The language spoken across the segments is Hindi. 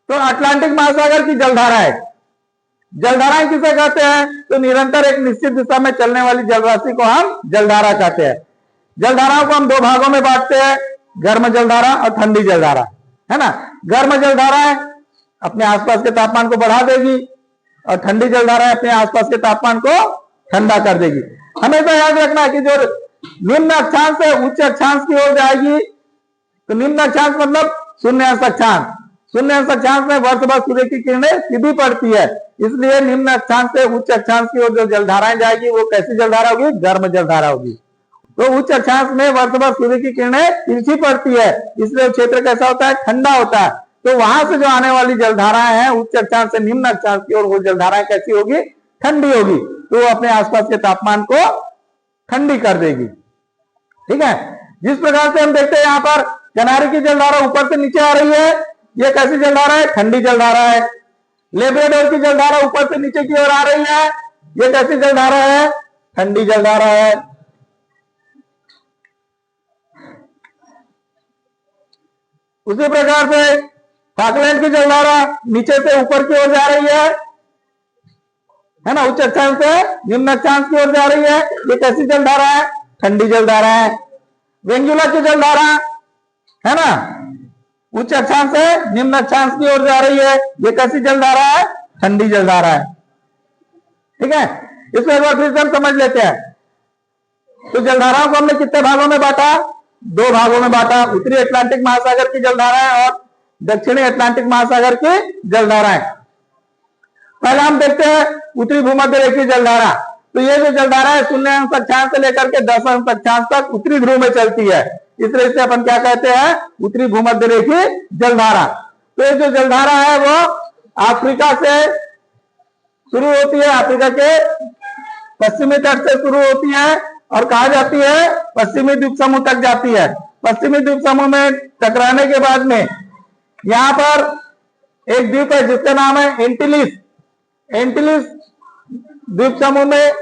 तो अटलांटिक महासागर की जलधारा है। जलधाराएं किसे कहते हैं? तो निरंतर एक निश्चित दिशा में चलने वाली जलराशि को हम जलधारा कहते हैं। जलधाराओं को हम दो भागों में बांटते हैं, गर्म जलधारा और ठंडी जलधारा, है ना। गर्म जलधाराएं अपने आसपास के तापमान को बढ़ा देगी और ठंडी जलधाराएं अपने आसपास के तापमान को ठंडा कर देगी। हमेशा याद रखना है कि जो निम्न अक्षांश से उच्च अक्षांश की ओर जाएगी, तो निम्न अक्षांश मतलब शून्य अंश अक्षांश। शून्य अंश अक्षांश में वर्ष भर सूर्य की किरणें सीधी पड़ती है, इसलिए निम्न अक्षांश से उच्च अक्षांश की ओर जो जलधाराएं जाएगी वो कैसी जलधारा होगी? गर्म जलधारा होगी। तो उच्च अक्षांश में वर्ष भर सूर्य की किरणें तिरछी पड़ती है, इसलिए क्षेत्र कैसा होता है? ठंडा होता है। तो वहां से जो आने वाली जलधाराएं हैं उच्च अक्षांश से निम्न अक्षांश की ओर, वो जलधाराएं कैसी होगी? ठंडी होगी। तो वो अपने आसपास के तापमान को ठंडी कर देगी। ठीक है। जिस प्रकार से हम देखते हैं यहाँ पर किनारे की जलधारा ऊपर से नीचे आ रही है, ये कैसी जलधारा है? ठंडी जलधारा है। लेब्राडोर की जलधारा ऊपर से नीचे की ओर आ रही है, ये कैसी जलधारा है? ठंडी जलधारा है। उसी प्रकार से फॉकलैंड की जलधारा नीचे से ऊपर की ओर जा रही है ना, उच्च अक्षांश से निम्न अक्षांश की ओर जा रही है, ये कैसी जलधारा है? ठंडी जलधारा है। वेंगुला की जलधारा है ना, उच्च अक्षांश से निम्न अक्षांश की ओर जा रही है, ये कैसी जलधारा है? ठंडी जलधारा है। ठीक है। इसको एक बार फिर से हम समझ लेते हैं। तो जलधाराओं को हमने कितने भागों में बांटा? दो भागों में बांटा, उत्तरी अटलांटिक महासागर की जलधाराएं और दक्षिणी अटलांटिक महासागर की जलधाराएं। पहले हम देखते हैं उत्तरी भूमध्य रेखीय जलधारा। तो ये जो जलधारा है शून्य अंश अक्षांश से लेकर के 10 अंश अक्षांश तक उत्तरी ध्रुव में चलती है, इसलिए इसे अपन क्या कहते हैं? उत्तरी भूमध्य रेखीय जलधारा। तो ये जो जलधारा है वो अफ्रीका से शुरू होती है, अफ्रीका के पश्चिमी तट से शुरू होती है और कहा जाती है पश्चिमी द्वीप समूह तक जाती है। पश्चिमी द्वीप समूह में टकराने के बाद में यहाँ पर एक द्वीप है जिसका नाम है एंटिलिस। एंटिलिस द्वीप समूह में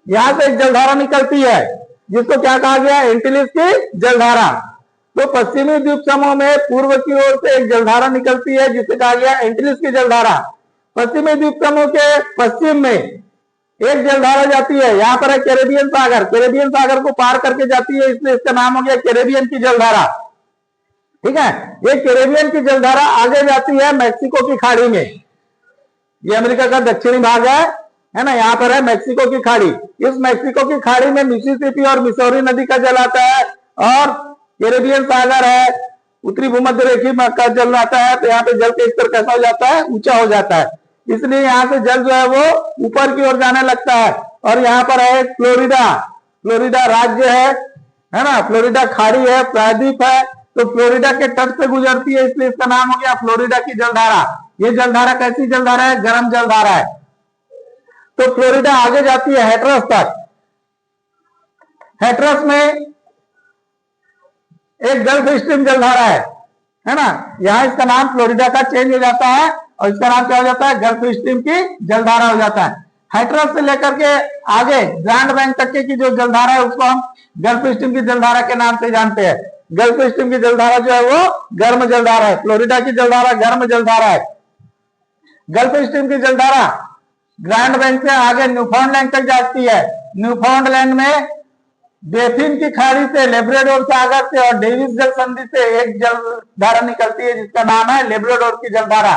यहां से एक जलधारा निकलती है जिसको क्या कहा गया? एंटिलिस की जलधारा। तो पश्चिमी द्वीप समूह में पूर्व की ओर से एक जलधारा निकलती है जिसे कहा गया एंटिलिस की जलधारा। पश्चिमी द्वीप समूह के पश्चिम में एक जलधारा जाती है, यहाँ पर है कैरेबियन सागर। कैरेबियन सागर को पार करके जाती है, इसलिए इसका नाम हो गया कैरेबियन की जलधारा। ठीक है। ये कैरेबियन की जलधारा आगे जाती है मैक्सिको की खाड़ी में। ये अमेरिका का दक्षिणी भाग है ना, यहाँ पर है मैक्सिको की खाड़ी। इस मैक्सिको की खाड़ी में मिसिसिपी और मिसौरी नदी का जल आता है और कैरेबियन सागर है, उत्तरी भूमध्य रेखीय का जल आता है। तो यहाँ पे जल का स्तर कैसा हो जाता है? ऊंचा हो जाता है, इसलिए यहाँ से जल जो है वो ऊपर की ओर जाने लगता है। और यहाँ पर है फ्लोरिडा। फ्लोरिडा राज्य है ना, फ्लोरिडा खाड़ी है, प्रायद्वीप है, तो फ्लोरिडा के तट से गुजरती है, इसलिए इसका नाम हो गया फ्लोरिडा की जलधारा। ये जलधारा कैसी जलधारा है? गर्म जलधारा है। तो फ्लोरिडा आगे जाती है हैट्रस तक। हैट्रस में एक गल्फ स्ट्रीम जलधारा है ना, यहां इसका नाम फ्लोरिडा का चेंज हो जाता है और इसका नाम क्या हो जाता है? गल्फ स्ट्रीम की जलधारा हो जाता है। हैट्रस से लेकर के आगे ग्रैंड बैंक तक की जो जलधारा है उसको हम गल्फ स्ट्रीम की जलधारा के नाम से जानते हैं। गल्फ स्ट्रीम की जलधारा जो है वो गर्म जलधारा है। फ्लोरिडा की जलधारा गर्म जलधारा है। गल्फ स्ट्रीम की जलधारा ग्रैंड बैंक से आगे न्यूफाउंडलैंड तक जाती है। न्यूफाउंडलैंड में बेफिन की खाड़ी से, लेब्राडोर सागर से और डेविस जल संधि से एक जलधारा निकलती है जिसका नाम है लेब्राडोर की जलधारा।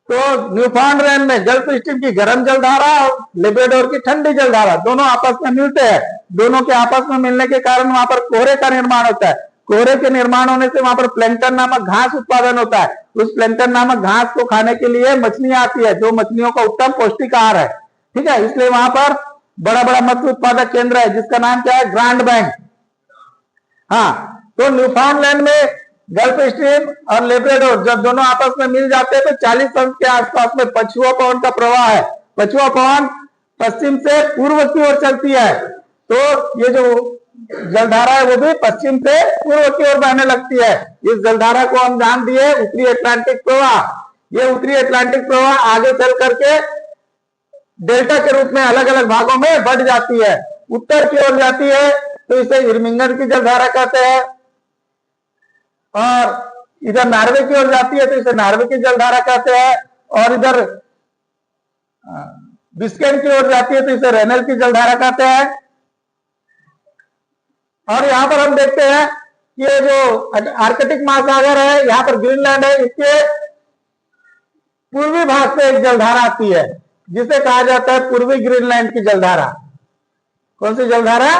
तो न्यूफाउंडलैंड में गल्फ स्ट्रीम की गर्म जलधारा और लेब्राडोर की ठंडी जलधारा दोनों आपस में मिलते हैं। दोनों के आपस में मिलने के कारण वहां पर कोहरे का निर्माण होता है। कोहरे के निर्माण होने से वहां पर प्लैंकटन नामक घास उत्पादन होता है। उस प्लैंकटन नामक घास को खाने के लिए मछलियां आती है, जो मछलियों का उत्तम पौष्टिक आहार है। ठीक है। इसलिए वहां पर बड़ा बड़ा मत्स्य उत्पादक केंद्र है जिसका नाम क्या है? Grand bank. हाँ, तो न्यूफाउंडलैंड में गल्फ स्ट्रीम और लेब्राडोर जब दोनों आपस में मिल जाते हैं तो 40 अंश के आसपास में पछुआ पवन का प्रवाह है। पछुआ पवन पश्चिम से पूर्व की ओर चलती है, तो ये जो जलधारा है वो भी पश्चिम से पूर्व की ओर बहने लगती है। इस जलधारा को हम नाम दिए उत्तरी अटलांटिक प्रवाह। ये उत्तरी अटलांटिक प्रवाह आगे चल करके डेल्टा के रूप में अलग अलग भागों में बढ़ जाती है। उत्तर की ओर जाती है तो इसे इर्मिंगर की जलधारा कहते हैं और इधर नॉर्वे की ओर जाती है तो इसे नॉर्वे की जलधारा कहते हैं, और इधर बिस्केन की ओर जाती है तो इसे रेनल की जलधारा कहते हैं। और यहां पर हम देखते हैं कि ये जो आर्कटिक महासागर है, यहां पर ग्रीनलैंड है, इसके पूर्वी भाग से एक जलधारा आती है जिसे कहा जाता है पूर्वी ग्रीनलैंड की जलधारा। कौन सी जलधारा?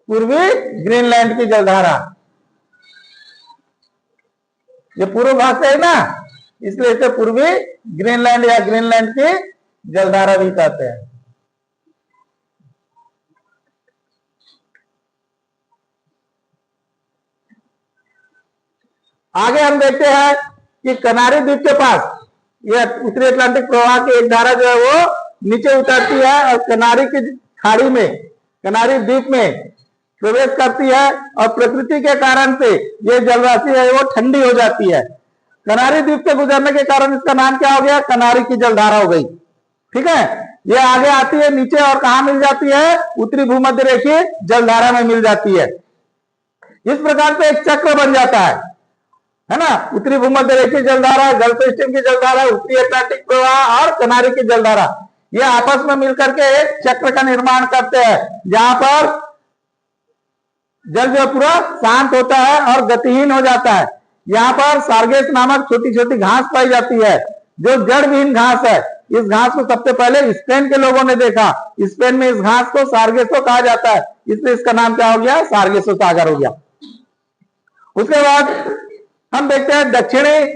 पूर्वी ग्रीनलैंड की जलधारा। ये पूर्व भाग से है ना, इसलिए इसे पूर्वी ग्रीनलैंड या ग्रीनलैंड की जलधारा भी कहते हैं। आगे हम देखते हैं कि कनारी द्वीप के पास ये उत्तरी अटलांटिक प्रवाह की एक धारा जो है वो नीचे उतरती है और कनारी की खाड़ी में, कनारी द्वीप में प्रवेश करती है, और प्रकृति के कारण से ये जलराशि है वो ठंडी हो जाती है। कनारी द्वीप से गुजरने के कारण इसका नाम क्या हो गया? कनारी की जलधारा हो गई। ठीक है, ये आगे आती है नीचे और कहा मिल जाती है? उत्तरी भूमध्य रेखीय जलधारा में मिल जाती है। इस प्रकार से एक चक्र बन जाता है ना। उत्तरी भूमध्य रेखीय जलधारा, गल्फ स्ट्रीम की जलधारा, उत्तरी अटलांटिक प्रवाह और कनारी की जलधारा, ये आपस में मिलकर के एक चक्र का निर्माण करते हैं, जहां पर जल जो पूरा शांत होता है और गतिहीन हो जाता है। यहाँ पर सार्गेस नामक छोटी छोटी घास पाई जाती है, जो जड़ विहीन घास है। इस घास को सबसे पहले स्पेन के लोगों ने देखा। स्पेन में इस घास को सार्गेसो कहा जाता है, इसलिए इसका नाम क्या हो गया? सार्गेसो सागर हो गया। उसके बाद हम देखते हैं दक्षिणी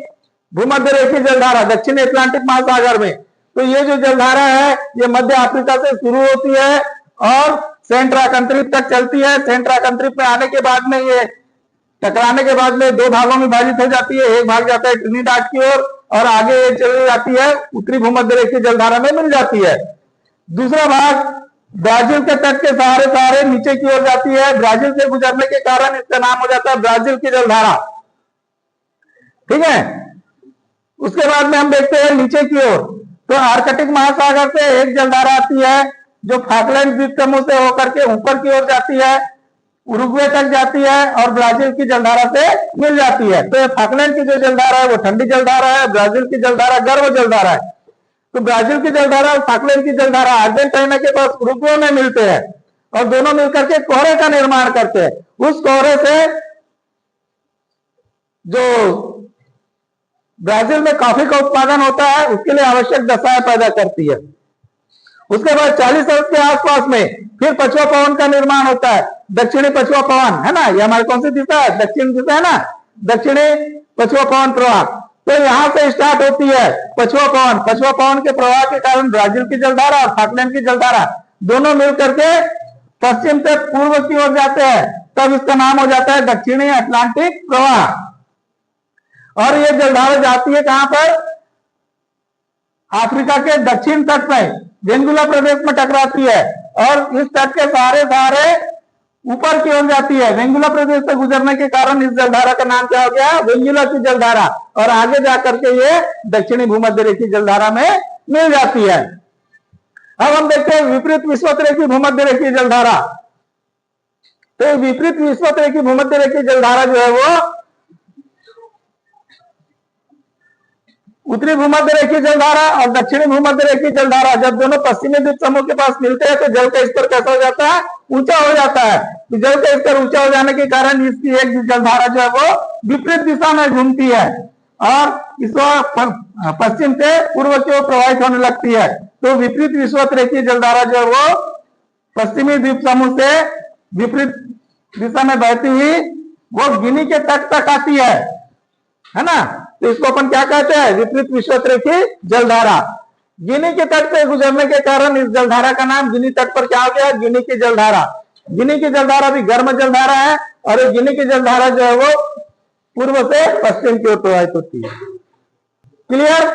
भूमध्य रेखीय जलधारा, दक्षिणी अटलांटिक महासागर में। तो ये जो जलधारा है ये मध्य अफ्रीका से शुरू होती है और सेंट राकंत्रिप तक चलती है। सेंट राकंत्रिप में आने के बाद में ये टकराने के बाद में दो भागों में विभाजित हो जाती है। एक भाग जाता है ट्रिनिडाद की ओर और आगे ये चली जाती है उत्तरी भूमध्य रेखीय जलधारा में मिल जाती है। दूसरा भाग ब्राजील के तट के सहारे सहारे नीचे की ओर जाती है। ब्राजील से गुजरने के कारण इसका नाम हो जाता है ब्राजील की जलधारा। ठीक है, उसके बाद में हम देखते हैं नीचे की ओर, तो आर्कटिक महासागर से एक जलधारा आती है जो फॉकलैंड द्वीप समूह से होकर के ऊपर की ओर जाती है, उरुग्वे तक जाती है और ब्राजील की जलधारा से मिल जाती है। तो फॉकलैंड की जो जलधारा है वो ठंडी जलधारा है, ब्राजील की जलधारा गर्म जलधारा है। तो ब्राजील की जलधारा और फॉकलैंड की जलधारा अर्जेंटीना के पास उरुग्वे में मिलते हैं और दोनों मिलकर के कोहरे का निर्माण करते हैं। उस कोहरे से जो ब्राजील में कॉफी का उत्पादन होता है उसके लिए आवश्यक दशाएं पैदा करती है। उसके बाद 40 वर्ष के आसपास में फिर पछुआ पवन का निर्माण होता है। दक्षिणी पछुआ पवन है ना, ये हमारी कौन सी दिशा है? दक्षिण दिशा है ना, दक्षिणी पछुआ पवन प्रवाह। तो यहां से स्टार्ट होती है पछुआ पवन। पछुआ पवन के प्रवाह के कारण ब्राजील की जलधारा और फॉकलैंड की जलधारा दोनों मिलकर के पश्चिम से पूर्व की ओर जाते हैं, तब इसका नाम हो जाता है दक्षिणी अटलांटिक प्रवाह। और ये जलधारा जाती है कहां पर? अफ्रीका के दक्षिण तट में वेंगुला प्रदेश में टकराती है और इस तट के सहारे सहारे ऊपर की ओर जाती है। वेंगुला प्रदेश से गुजरने के कारण इस जलधारा का नाम क्या हो गया? वेंगुला की जलधारा। और आगे जाकर के ये दक्षिणी भूमध्य रेखीय जलधारा में मिल जाती है। अब हम देखते हैं विपरीत विषुवत रेखीय भूमध्य रेखीय जलधारा। तो विपरीत विषुवत रेखीय भूमध्य रेखीय जलधारा जो है वो उत्तरी भूमध्य रेखीय जलधारा और दक्षिणी भूमध्य रेखीय जलधारा जब दोनों पश्चिमी द्वीप समूह के पास मिलते हैं तो जल का स्तर कैसा हो जाता है? ऊंचा हो जाता है। तो जल का स्तर ऊंचा हो जाने के कारण इसकी एक जलधारा जो है वो विपरीत दिशा में घूमती है और इसको पश्चिम से पूर्व की ओर प्रवाहित होने लगती है। तो विपरीत विषुवत रेखीय जलधारा जो है वो पश्चिमी द्वीप समूह से विपरीत दिशा में बहती हुई वो गिनी के तट तक आती है ना। तो इसको अपन क्या कहते हैं? विपरीत विषुवत रेखीय जलधारा। गिनी के तट से गुजरने के कारण इस जलधारा का नाम गिनी तट पर क्या हो गया? गिनी की जलधारा। गिनी की जलधारा भी गर्म जलधारा है और ये गिनी की जलधारा जो है वो पूर्व से पश्चिम की ओर प्रवाहित होती है। क्लियर?